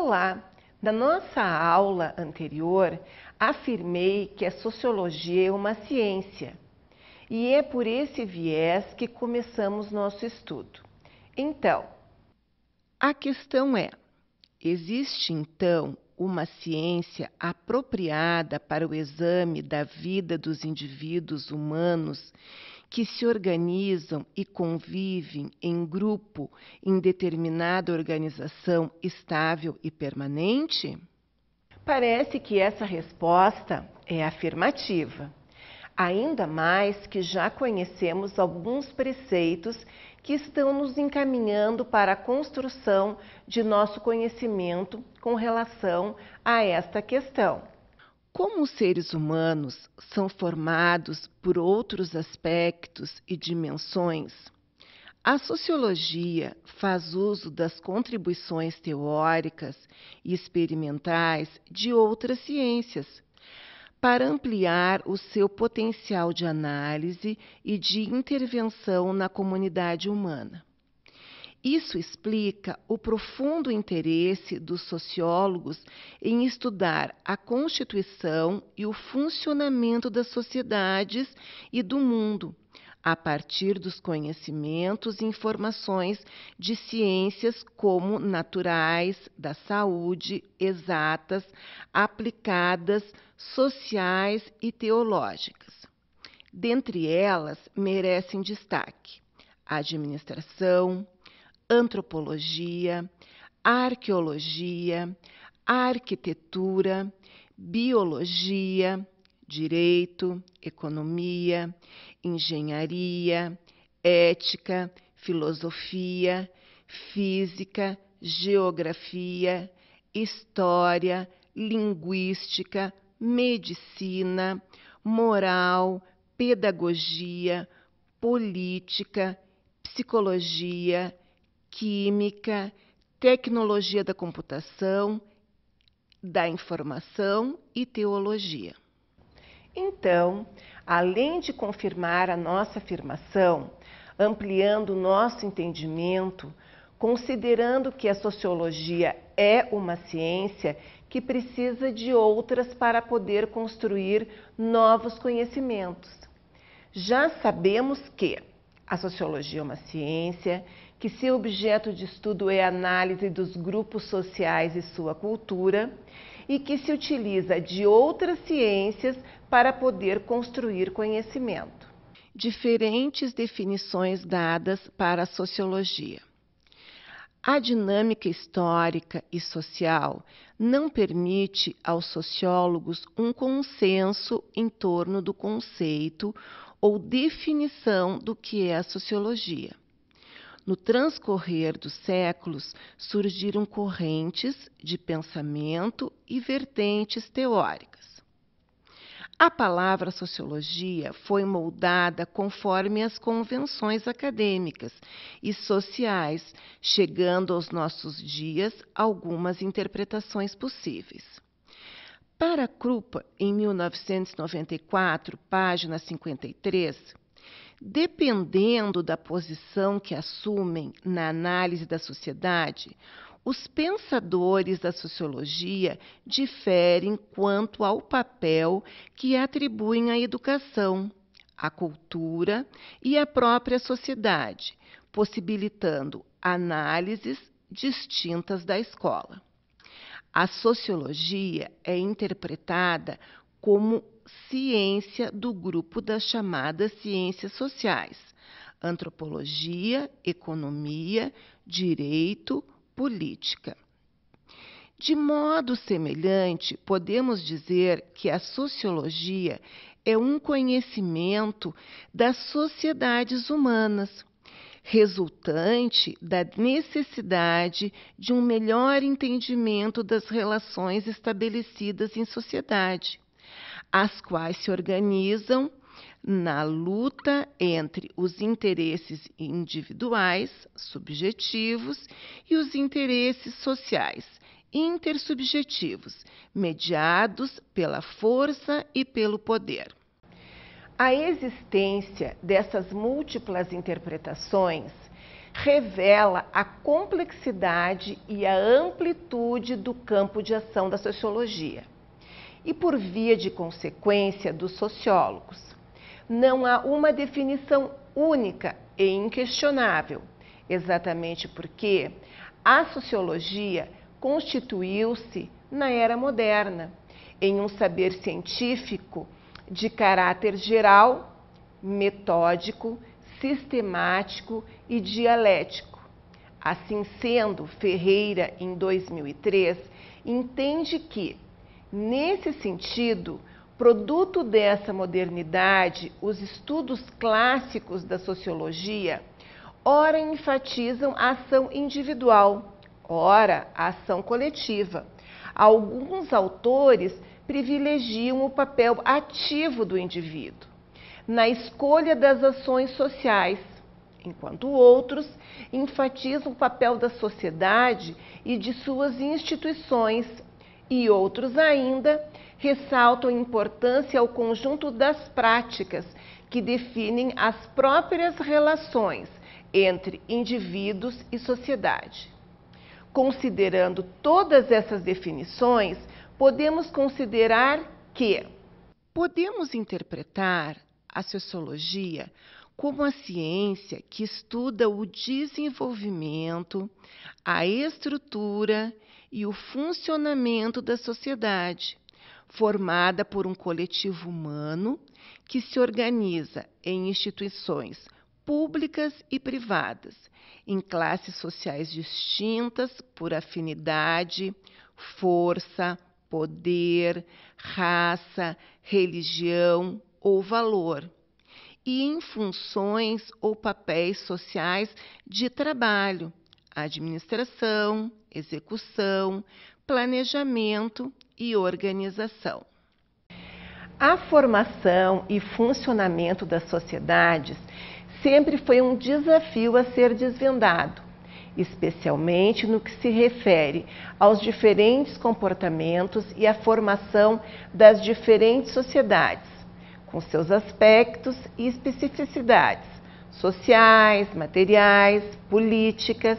Olá! Na nossa aula anterior, afirmei que a sociologia é uma ciência e é por esse viés que começamos nosso estudo. Então, a questão é: existe então uma ciência apropriada para o exame da vida dos indivíduos humanos que se organizam e convivem em grupo em determinada organização estável e permanente? Parece que essa resposta é afirmativa, ainda mais que já conhecemos alguns preceitos que estão nos encaminhando para a construção de nosso conhecimento com relação a esta questão. Como os seres humanos são formados por outros aspectos e dimensões, a sociologia faz uso das contribuições teóricas e experimentais de outras ciências para ampliar o seu potencial de análise e de intervenção na comunidade humana. Isso explica o profundo interesse dos sociólogos em estudar a constituição e o funcionamento das sociedades e do mundo, a partir dos conhecimentos e informações de ciências como naturais, da saúde, exatas, aplicadas, sociais e teológicas. Dentre elas, merecem destaque a administração, antropologia, arqueologia, arquitetura, biologia, direito, economia, engenharia, ética, filosofia, física, geografia, história, linguística, medicina, moral, pedagogia, política, psicologia, química, tecnologia da computação, da informação e teologia. Então, além de confirmar a nossa afirmação, ampliando o nosso entendimento, considerando que a sociologia é uma ciência que precisa de outras para poder construir novos conhecimentos. Já sabemos que a sociologia é uma ciência, que seu objeto de estudo é a análise dos grupos sociais e sua cultura, e que se utiliza de outras ciências para poder construir conhecimento. Diferentes definições dadas para a sociologia. A dinâmica histórica e social não permite aos sociólogos um consenso em torno do conceito ou definição do que é a sociologia. No transcorrer dos séculos, surgiram correntes de pensamento e vertentes teóricas. A palavra sociologia foi moldada conforme as convenções acadêmicas e sociais, chegando aos nossos dias algumas interpretações possíveis. Para Krupa, em 1994, página 53, dependendo da posição que assumem na análise da sociedade, os pensadores da sociologia diferem quanto ao papel que atribuem à educação, à cultura e à própria sociedade, possibilitando análises distintas da escola. A sociologia é interpretada como ciência do grupo das chamadas ciências sociais: antropologia, economia, direito, política. De modo semelhante, podemos dizer que a sociologia é um conhecimento das sociedades humanas, resultante da necessidade de um melhor entendimento das relações estabelecidas em sociedade, as quais se organizam na luta entre os interesses individuais, subjetivos, e os interesses sociais, intersubjetivos, mediados pela força e pelo poder. A existência dessas múltiplas interpretações revela a complexidade e a amplitude do campo de ação da sociologia e, por via de consequência, dos sociólogos. Não há uma definição única e inquestionável, exatamente porque a sociologia constituiu-se na era moderna, em um saber científico de caráter geral, metódico, sistemático e dialético. Assim sendo, Ferreira, em 2003, entende que, nesse sentido, produto dessa modernidade, os estudos clássicos da sociologia ora enfatizam a ação individual, ora a ação coletiva. Alguns autores privilegiam o papel ativo do indivíduo na escolha das ações sociais, enquanto outros enfatizam o papel da sociedade e de suas instituições, e outros ainda ressaltam a importância ao conjunto das práticas que definem as próprias relações entre indivíduos e sociedade. Considerando todas essas definições, podemos considerar que podemos interpretar a sociologia como a ciência que estuda o desenvolvimento, a estrutura e o funcionamento da sociedade, formada por um coletivo humano que se organiza em instituições públicas e privadas, em classes sociais distintas por afinidade, força, poder, raça, religião ou valor, e em funções ou papéis sociais de trabalho, administração, execução, planejamento e organização. A formação e funcionamento das sociedades sempre foi um desafio a ser desvendado, especialmente no que se refere aos diferentes comportamentos e à formação das diferentes sociedades, com seus aspectos e especificidades sociais, materiais, políticas.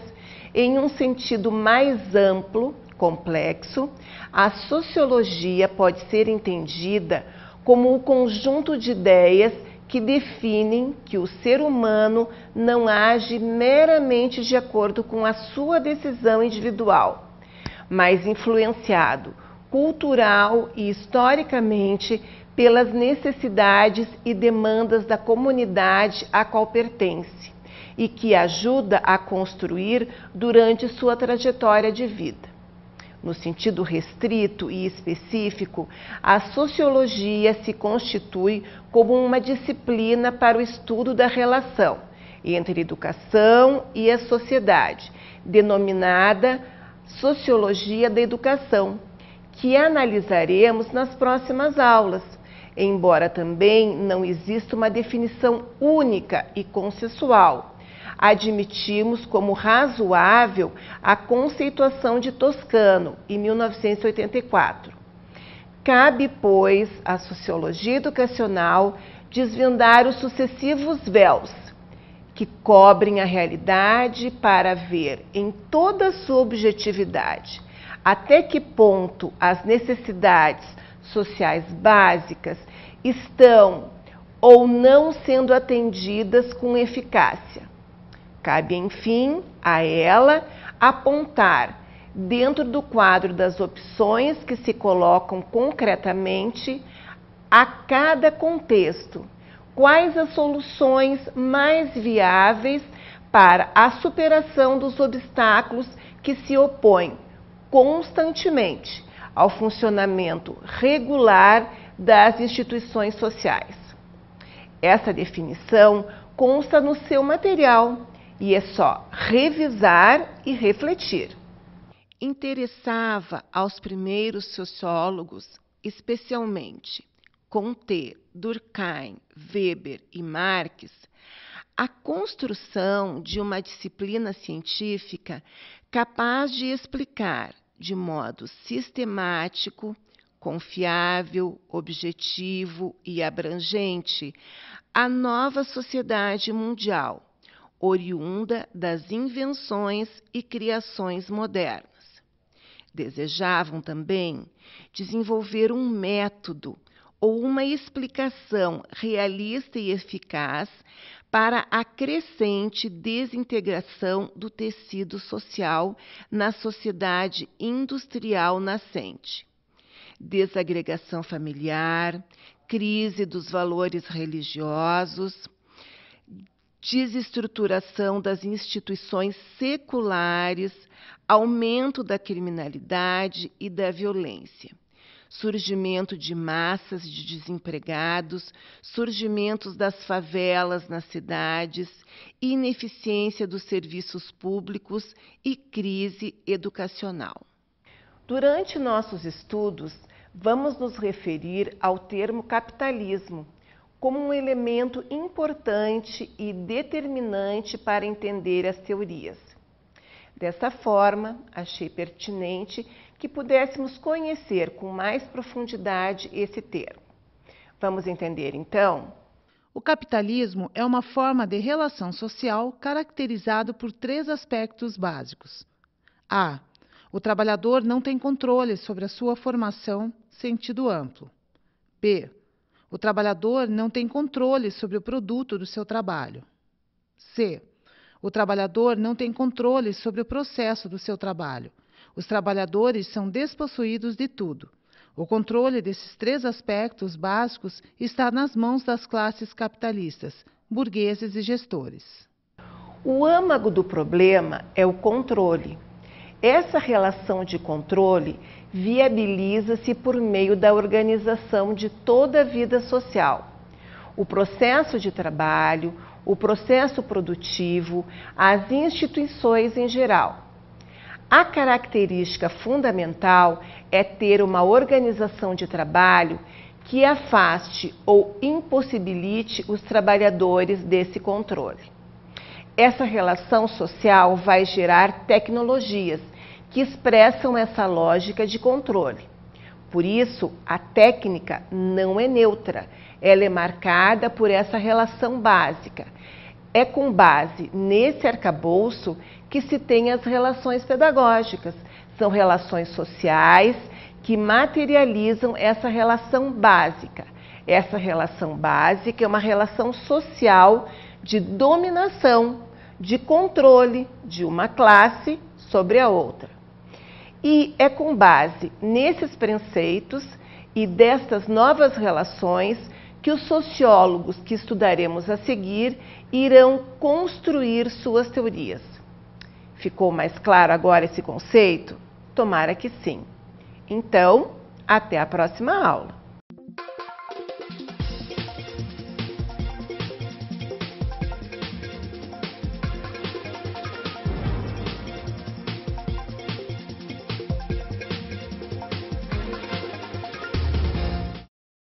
Em um sentido mais amplo, complexo, a sociologia pode ser entendida como o conjunto de ideias que definem que o ser humano não age meramente de acordo com a sua decisão individual, mas influenciado cultural e historicamente pelas necessidades e demandas da comunidade a qual pertence e que ajuda a construir durante sua trajetória de vida. No sentido restrito e específico, a sociologia se constitui como uma disciplina para o estudo da relação entre a educação e a sociedade, denominada Sociologia da Educação, que analisaremos nas próximas aulas, embora também não exista uma definição única e consensual. Admitimos como razoável a conceituação de Toscano, em 1984. Cabe, pois, à sociologia educacional desvendar os sucessivos véus que cobrem a realidade para ver em toda a sua objetividade até que ponto as necessidades sociais básicas estão ou não sendo atendidas com eficácia. Cabe, enfim, a ela apontar, dentro do quadro das opções que se colocam concretamente a cada contexto, quais as soluções mais viáveis para a superação dos obstáculos que se opõem constantemente ao funcionamento regular das instituições sociais. Essa definição consta no seu material e é só revisar e refletir. Interessava aos primeiros sociólogos, especialmente Comte, Durkheim, Weber e Marx, a construção de uma disciplina científica capaz de explicar de modo sistemático, confiável, objetivo e abrangente a nova sociedade mundial, oriunda das invenções e criações modernas. Desejavam também desenvolver um método ou uma explicação realista e eficaz para a crescente desintegração do tecido social na sociedade industrial nascente. Desagregação familiar, crise dos valores religiosos, desestruturação das instituições seculares, aumento da criminalidade e da violência, surgimento de massas de desempregados, surgimento das favelas nas cidades, ineficiência dos serviços públicos e crise educacional. Durante nossos estudos, vamos nos referir ao termo capitalismo como um elemento importante e determinante para entender as teorias. Dessa forma, achei pertinente que pudéssemos conhecer com mais profundidade esse termo. Vamos entender, então? O capitalismo é uma forma de relação social caracterizada por 3 aspectos básicos. A. O trabalhador não tem controle sobre a sua formação, sentido amplo. B. O trabalhador não tem controle sobre o produto do seu trabalho. C. O trabalhador não tem controle sobre o processo do seu trabalho. Os trabalhadores são despossuídos de tudo. O controle desses 3 aspectos básicos está nas mãos das classes capitalistas, burgueses e gestores. O âmago do problema é o controle. Essa relação de controle viabiliza-se por meio da organização de toda a vida social. O processo de trabalho, o processo produtivo, as instituições em geral. A característica fundamental é ter uma organização de trabalho que afaste ou impossibilite os trabalhadores desse controle. Essa relação social vai gerar tecnologias que expressam essa lógica de controle. Por isso, a técnica não é neutra, ela é marcada por essa relação básica. É com base nesse arcabouço que se tem as relações pedagógicas. São relações sociais que materializam essa relação básica. Essa relação básica é uma relação social de dominação, de controle de uma classe sobre a outra. E é com base nesses preceitos e destas novas relações que os sociólogos que estudaremos a seguir irão construir suas teorias. Ficou mais claro agora esse conceito? Tomara que sim. Então, até a próxima aula.